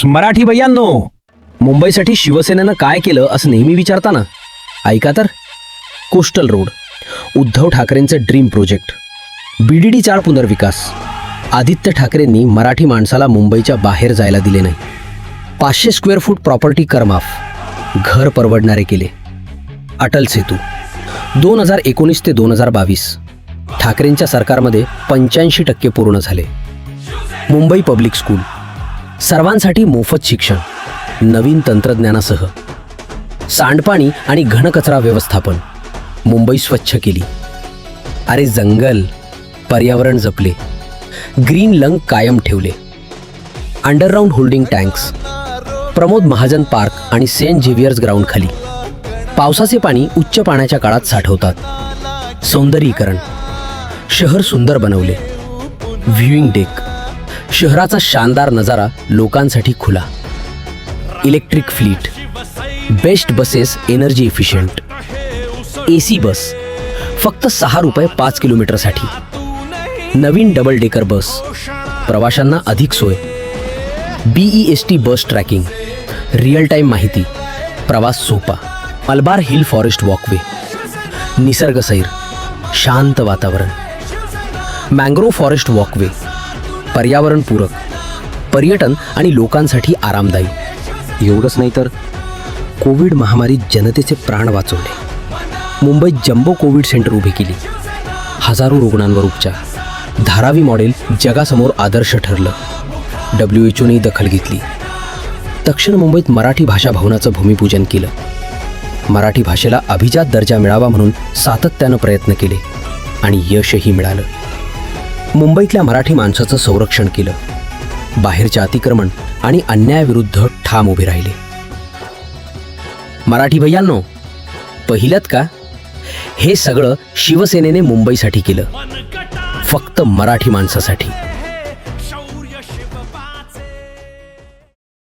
मराठी भैयांनो, मुंबईसाठी शिवसेनेनं काय केलं असं नेहमी विचारताना ऐका तर. कोस्टल रोड, उद्धव ठाकरेंचे ड्रीम प्रोजेक्ट, BDD 4 पुनर्विकास. आदित्य ठाकरेंनी मराठी माणसाला मुंबईच्या बाहेर जायला दिले नाही. 500 स्क्वेअर फूट प्रॉपर्टी करमाफ, घर परवडणारे केले. अटल सेतू 2019 ते 2022 ठाकरेंच्या सरकारमध्ये 85% पूर्ण झाले. मुंबई पब्लिक स्कूल, सर्वांसाठी मोफत शिक्षण, नवीन तंत्रज्ञानासह. सांडपाणी आणि घनकचरा व्यवस्थापन, मुंबई स्वच्छ केली. अरे जंगल, पर्यावरण जपले. ग्रीन लंग कायम ठेवले. Underground holding tanks, Pramod Mahajan park आणि सेंट झेवियर्स ग्राउंड खाली. पावसाचे पाणी उच्च पाण्याच्या काळात साठवतात. सौंदर्यीकरण, शहर सुंदर बनवले. व्ह्यूइंग डेक, शहराचा शानदार नजारा लोकांसाठी खुला. Electric fleet, best buses energy efficient. AC बस फक्त ₹6 5 किलोमीटरसाठी. नवीन डबल डेकर बस, प्रवाशांना अधिक सोय. BEST बस ट्रॅकिंग, रिअल टाईम माहिती, प्रवास सोपा. मलबार हिल फॉरेस्ट वॉकवे, निसर्ग सैर, शांत वातावरण. मँग्रोव्ह फॉरेस्ट वॉकवे, पर्यावरणपूरक, पर्यटन आणि लोकांसाठी आरामदायी. एवढंच नाही तर कोविड महामारीत जनतेचे प्राण वाचवले. मुंबईत जम्बो कोविड सेंटर उभी केली. हजारो रुग्णांवर उपचार. धारावी मॉडेल जगासमोर आदर्श ठरलं. WHOने दखल घेतली. दक्षिण मुंबईत मराठी भाषा भवनाचं भूमिपूजन केलं. मराठी भाषेला अभिजात दर्जा मिळावा म्हणून सातत्यानं प्रयत्न केले आणि यशही मिळालं. मुंबईतल्या मराठी माणसाचं संरक्षण केलं. बाहेरचे अतिक्रमण आणि अन्यायाविरुद्ध ठाम उभे राहिले. मराठी भैयांनो, पहिलंत का? हे सगळं शिवसेनेने मुंबईसाठी केलं, फक्त मराठी माणसासाठी.